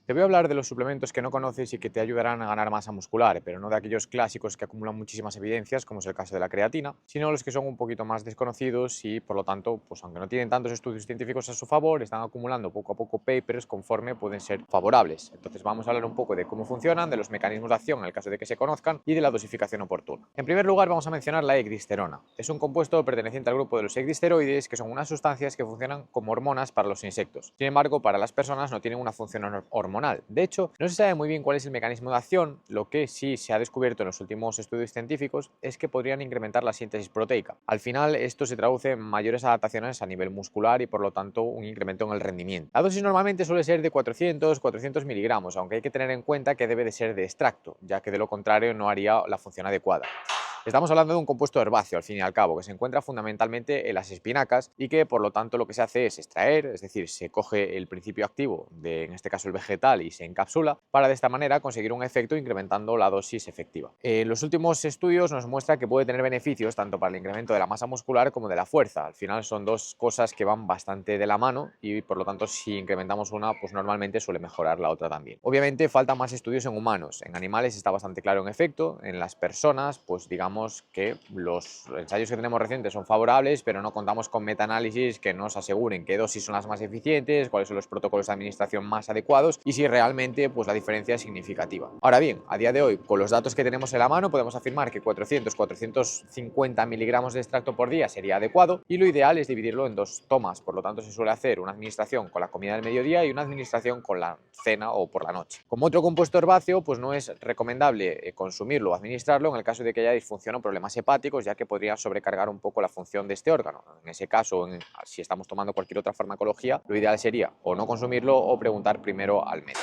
Te voy a hablar de los suplementos que no conoces y que te ayudarán a ganar masa muscular, pero no de aquellos clásicos que acumulan muchísimas evidencias, como es el caso de la creatina, sino los que son un poquito más desconocidos y, por lo tanto, pues aunque no tienen tantos estudios científicos a su favor, están acumulando poco a poco papers conforme pueden ser favorables. Entonces vamos a hablar un poco de cómo funcionan, de los mecanismos de acción en el caso de que se conozcan y de la dosificación oportuna. En primer lugar, vamos a mencionar la ecdisterona. Es un compuesto perteneciente al grupo de los ecdisteroides, que son unas sustancias que funcionan como hormonas para los insectos. Sin embargo, para las personas no tienen una función hormonal. De hecho, no se sabe muy bien cuál es el mecanismo de acción. Lo que sí se ha descubierto en los últimos estudios científicos es que podrían incrementar la síntesis proteica. Al final, esto se traduce en mayores adaptaciones a nivel muscular y, por lo tanto, un incremento en el rendimiento. La dosis normalmente suele ser de 400 miligramos, aunque hay que tener en cuenta que debe de ser de extracto, ya que de lo contrario no haría la función adecuada. Estamos hablando de un compuesto herbáceo, al fin y al cabo, que se encuentra fundamentalmente en las espinacas y que, por lo tanto, lo que se hace es extraer, es decir, se coge el principio activo de, en este caso, el vegetal y se encapsula para de esta manera conseguir un efecto incrementando la dosis efectiva. Los últimos estudios nos muestran que puede tener beneficios tanto para el incremento de la masa muscular como de la fuerza. Al final son dos cosas que van bastante de la mano y, por lo tanto, si incrementamos una, pues normalmente suele mejorar la otra también. Obviamente, faltan más estudios en humanos. En animales está bastante claro en efecto. En las personas, pues digamos que los ensayos que tenemos recientes son favorables, pero no contamos con metaanálisis que nos aseguren qué dosis son las más eficientes, cuáles son los protocolos de administración más adecuados y si realmente pues, la diferencia es significativa. Ahora bien, a día de hoy, con los datos que tenemos en la mano, podemos afirmar que 400-450 miligramos de extracto por día sería adecuado y lo ideal es dividirlo en dos tomas. Por lo tanto, se suele hacer una administración con la comida del mediodía y una administración con la cena o por la noche. Como otro compuesto herbáceo, pues no es recomendable consumirlo o administrarlo en el caso de que haya disfunción o problemas hepáticos, ya que podría sobrecargar un poco la función de este órgano. En ese caso, si estamos tomando cualquier otra farmacología, lo ideal sería o no consumirlo o preguntar primero al médico.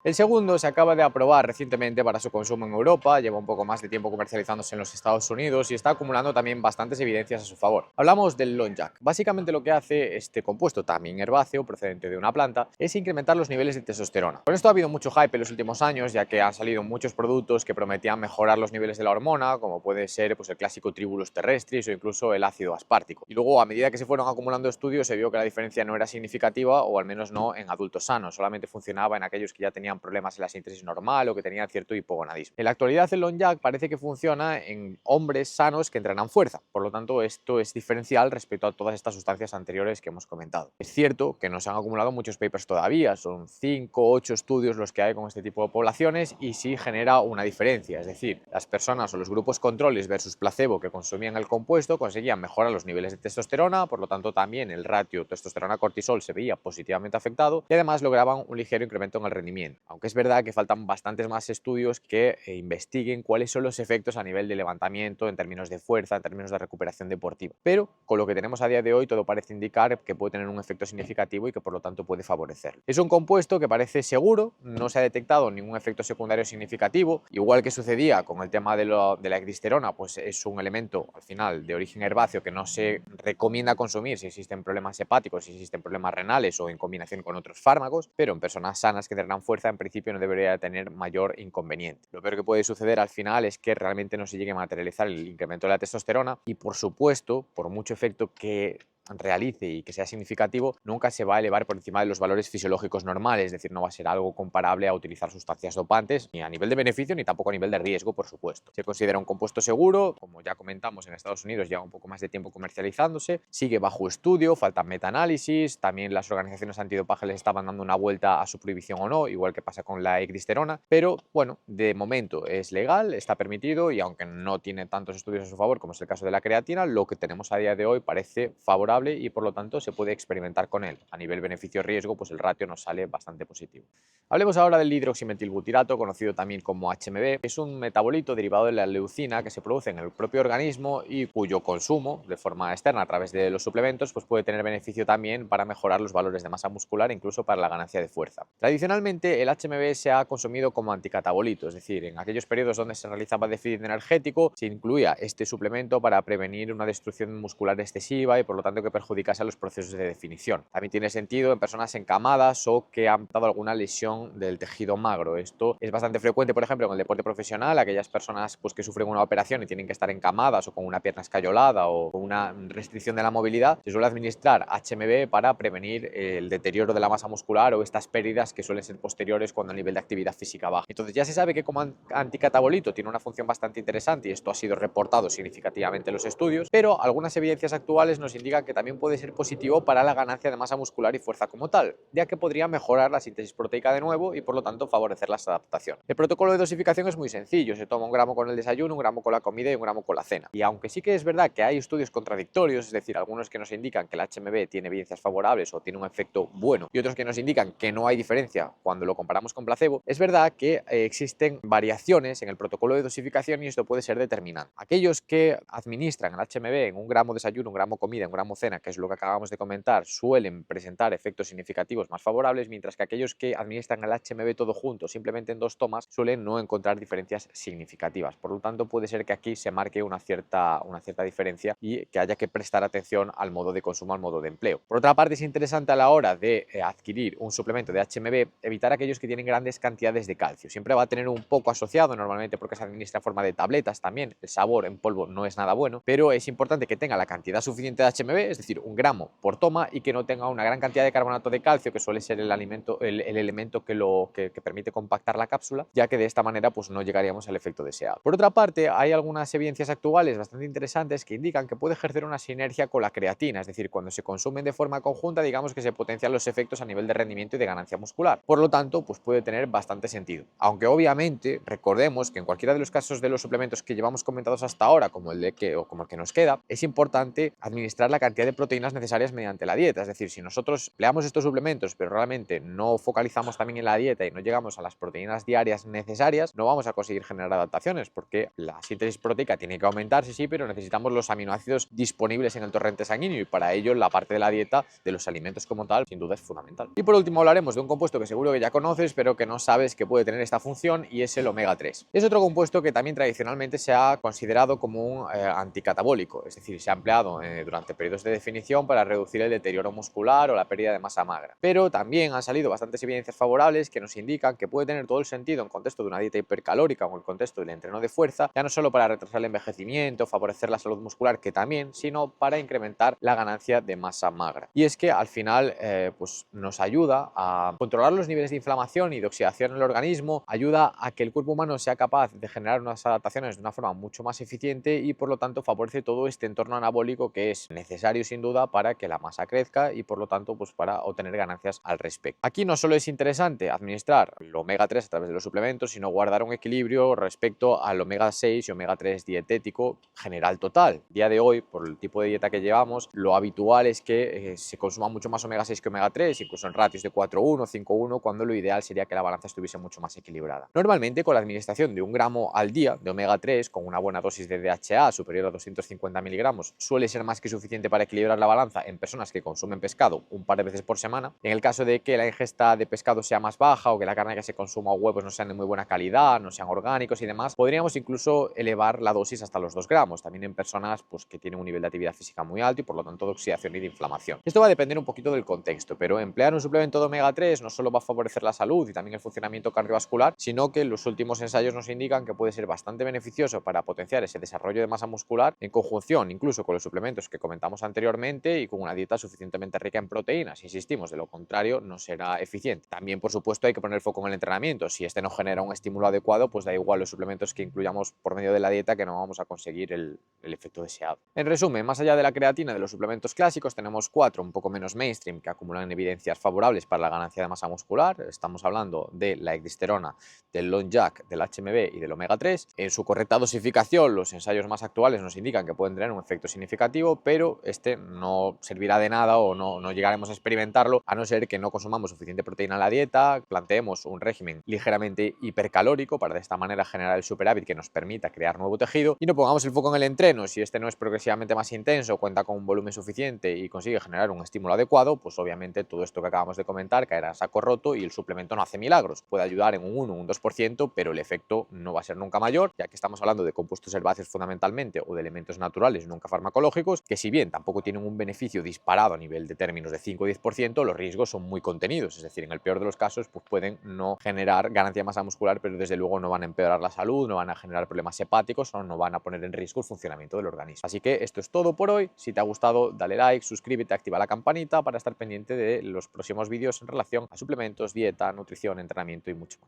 El segundo se acaba de aprobar recientemente para su consumo en Europa, lleva un poco más de tiempo comercializándose en los Estados Unidos y está acumulando también bastantes evidencias a su favor. Hablamos del Lonjac. Básicamente lo que hace este compuesto, también herbáceo, procedente de una planta, es incrementar los niveles de testosterona. Con esto ha habido mucho hype en los últimos años, ya que han salido muchos productos que prometían mejorar los niveles de la hormona, como puede ser pues, el clásico Tribulus terrestris o incluso el ácido aspartico. Y luego, a medida que se fueron acumulando estudios, se vio que la diferencia no era significativa, o al menos no en adultos sanos, solamente funcionaba en aquellos que ya tenían problemas en la síntesis normal o que tenían cierto hipogonadismo. En la actualidad el Lonjac parece que funciona en hombres sanos que entrenan fuerza, por lo tanto esto es diferencial respecto a todas estas sustancias anteriores que hemos comentado. Es cierto que no se han acumulado muchos papers todavía, son 5 o 8 estudios los que hay con este tipo de poblaciones y sí genera una diferencia, es decir, las personas o los grupos controles versus placebo que consumían el compuesto conseguían mejorar los niveles de testosterona, por lo tanto también el ratio testosterona-cortisol se veía positivamente afectado y además lograban un ligero incremento en el rendimiento, aunque es verdad que faltan bastantes más estudios que investiguen cuáles son los efectos a nivel de levantamiento, en términos de fuerza, en términos de recuperación deportiva. Pero con lo que tenemos a día de hoy todo parece indicar que puede tener un efecto significativo y que por lo tanto puede favorecerlo. Es un compuesto que parece seguro, no se ha detectado ningún efecto secundario significativo, igual que sucedía con el tema de la ecdisterona, pues es un elemento al final de origen herbáceo que no se recomienda consumir si existen problemas hepáticos, si existen problemas renales o en combinación con otros fármacos, pero en personas sanas que tendrán fuerza en principio no debería tener mayor inconveniente. Lo peor que puede suceder al final es que realmente no se llegue a materializar el incremento de la testosterona y, por supuesto, por mucho efecto que realice y que sea significativo, nunca se va a elevar por encima de los valores fisiológicos normales, es decir, no va a ser algo comparable a utilizar sustancias dopantes, ni a nivel de beneficio ni tampoco a nivel de riesgo, por supuesto. Se considera un compuesto seguro, como ya comentamos, en Estados Unidos lleva un poco más de tiempo comercializándose, sigue bajo estudio, falta metaanálisis, también las organizaciones antidopaje les estaban dando una vuelta a su prohibición o no, igual que pasa con la ecdisterona, pero bueno, de momento es legal, está permitido y aunque no tiene tantos estudios a su favor como es el caso de la creatina, lo que tenemos a día de hoy parece favorable y por lo tanto se puede experimentar con él. A nivel beneficio-riesgo, pues el ratio nos sale bastante positivo. Hablemos ahora del hidroximetilbutirato, conocido también como HMB. Es un metabolito derivado de la leucina que se produce en el propio organismo y cuyo consumo de forma externa a través de los suplementos pues puede tener beneficio también para mejorar los valores de masa muscular e incluso para la ganancia de fuerza. Tradicionalmente el HMB se ha consumido como anticatabolito, es decir, en aquellos periodos donde se realizaba déficit energético se incluía este suplemento para prevenir una destrucción muscular excesiva y por lo tanto necesario que perjudicase a los procesos de definición. También tiene sentido en personas encamadas o que han dado alguna lesión del tejido magro. Esto es bastante frecuente, por ejemplo, en el deporte profesional, aquellas personas pues, que sufren una operación y tienen que estar encamadas o con una pierna escayolada o con una restricción de la movilidad, se suele administrar HMB para prevenir el deterioro de la masa muscular o estas pérdidas que suelen ser posteriores cuando el nivel de actividad física baja. Entonces ya se sabe que como anticatabolito tiene una función bastante interesante y esto ha sido reportado significativamente en los estudios, pero algunas evidencias actuales nos indican que también puede ser positivo para la ganancia de masa muscular y fuerza como tal, ya que podría mejorar la síntesis proteica de nuevo y por lo tanto favorecer la adaptación. El protocolo de dosificación es muy sencillo, se toma 1 gramo con el desayuno, 1 gramo con la comida y 1 gramo con la cena. Y aunque sí que es verdad que hay estudios contradictorios, es decir, algunos que nos indican que el HMB tiene evidencias favorables o tiene un efecto bueno y otros que nos indican que no hay diferencia cuando lo comparamos con placebo, es verdad que existen variaciones en el protocolo de dosificación y esto puede ser determinante. Aquellos que administran el HMB en 1 gramo desayuno, 1 gramo comida, 1 gramo cena, que es lo que acabamos de comentar, suelen presentar efectos significativos más favorables, mientras que aquellos que administran el HMB todo junto, simplemente en 2 tomas, suelen no encontrar diferencias significativas. Por lo tanto, puede ser que aquí se marque una cierta diferencia y que haya que prestar atención al modo de consumo, al modo de empleo. Por otra parte, es interesante a la hora de adquirir un suplemento de HMB evitar aquellos que tienen grandes cantidades de calcio. Siempre va a tener un poco asociado, normalmente porque se administra en forma de tabletas también, el sabor en polvo no es nada bueno, pero es importante que tenga la cantidad suficiente de HMB, es decir, 1 gramo por toma, y que no tenga una gran cantidad de carbonato de calcio, que suele ser el elemento que permite compactar la cápsula, ya que de esta manera pues no llegaríamos al efecto deseado. Por otra parte, hay algunas evidencias actuales bastante interesantes que indican que puede ejercer una sinergia con la creatina, es decir, cuando se consumen de forma conjunta, digamos que se potencian los efectos a nivel de rendimiento y de ganancia muscular. Por lo tanto, pues puede tener bastante sentido. Aunque obviamente recordemos que en cualquiera de los casos de los suplementos que llevamos comentados hasta ahora, como el que nos queda, es importante administrar la cantidad de proteínas necesarias mediante la dieta. Es decir, si nosotros empleamos estos suplementos pero realmente no focalizamos también en la dieta y no llegamos a las proteínas diarias necesarias, no vamos a conseguir generar adaptaciones, porque la síntesis proteica tiene que aumentar, sí, pero necesitamos los aminoácidos disponibles en el torrente sanguíneo y para ello la parte de la dieta, de los alimentos como tal, sin duda es fundamental. Y por último hablaremos de un compuesto que seguro que ya conoces, pero que no sabes que puede tener esta función, y es el omega 3. Es otro compuesto que también tradicionalmente se ha considerado como un anticatabólico, es decir, se ha empleado durante periodos de definición para reducir el deterioro muscular o la pérdida de masa magra. Pero también han salido bastantes evidencias favorables que nos indican que puede tener todo el sentido en contexto de una dieta hipercalórica o en el contexto del entreno de fuerza, ya no solo para retrasar el envejecimiento, favorecer la salud muscular, que también, sino para incrementar la ganancia de masa magra. Y es que al final pues nos ayuda a controlar los niveles de inflamación y de oxidación en el organismo, ayuda a que el cuerpo humano sea capaz de generar unas adaptaciones de una forma mucho más eficiente y por lo tanto favorece todo este entorno anabólico que es necesario sin duda para que la masa crezca y por lo tanto pues para obtener ganancias al respecto. Aquí no solo es interesante administrar el omega 3 a través de los suplementos, sino guardar un equilibrio respecto al omega 6 y omega 3 dietético general total. Día de hoy, por el tipo de dieta que llevamos, lo habitual es que se consuma mucho más omega 6 que omega 3, incluso en ratios de 4:1, 5:1, cuando lo ideal sería que la balanza estuviese mucho más equilibrada. Normalmente, con la administración de 1 gramo al día de omega 3, con una buena dosis de DHA superior a 250 miligramos, suele ser más que suficiente para equilibrar la balanza en personas que consumen pescado un par de veces por semana. En el caso de que la ingesta de pescado sea más baja o que la carne que se consuma o huevos no sean de muy buena calidad, no sean orgánicos y demás, podríamos incluso elevar la dosis hasta los 2 gramos, también en personas pues, que tienen un nivel de actividad física muy alto y por lo tanto de oxidación y de inflamación. Esto va a depender un poquito del contexto, pero emplear un suplemento de omega 3 no solo va a favorecer la salud y también el funcionamiento cardiovascular, sino que los últimos ensayos nos indican que puede ser bastante beneficioso para potenciar ese desarrollo de masa muscular en conjunción incluso con los suplementos que comentamos anteriormente y con una dieta suficientemente rica en proteínas. Insistimos, de lo contrario no será eficiente. También, por supuesto, hay que poner foco en el entrenamiento. Si este no genera un estímulo adecuado, pues da igual los suplementos que incluyamos por medio de la dieta, que no vamos a conseguir el efecto deseado. En resumen, más allá de la creatina de los suplementos clásicos, tenemos 4 un poco menos mainstream que acumulan evidencias favorables para la ganancia de masa muscular. Estamos hablando de la ecdisterona, del long jack, del HMB y del omega 3. En su correcta dosificación, los ensayos más actuales nos indican que pueden tener un efecto significativo, pero este no servirá de nada o no llegaremos a experimentarlo a no ser que no consumamos suficiente proteína en la dieta, planteemos un régimen ligeramente hipercalórico para de esta manera generar el superávit que nos permita crear nuevo tejido y no pongamos el foco en el entreno. Si este no es progresivamente más intenso, cuenta con un volumen suficiente y consigue generar un estímulo adecuado, pues obviamente todo esto que acabamos de comentar caerá a saco roto y el suplemento no hace milagros. Puede ayudar en un 1 o un 2%, pero el efecto no va a ser nunca mayor, ya que estamos hablando de compuestos herbáceos fundamentalmente o de elementos naturales nunca farmacológicos, que si bien tampoco tampoco tienen un beneficio disparado a nivel de términos de 5 o 10%, los riesgos son muy contenidos, es decir, en el peor de los casos pues pueden no generar ganancia de masa muscular, pero desde luego no van a empeorar la salud, no van a generar problemas hepáticos o no van a poner en riesgo el funcionamiento del organismo. Así que esto es todo por hoy. Si te ha gustado, dale like, suscríbete, activa la campanita para estar pendiente de los próximos vídeos en relación a suplementos, dieta, nutrición, entrenamiento y mucho más.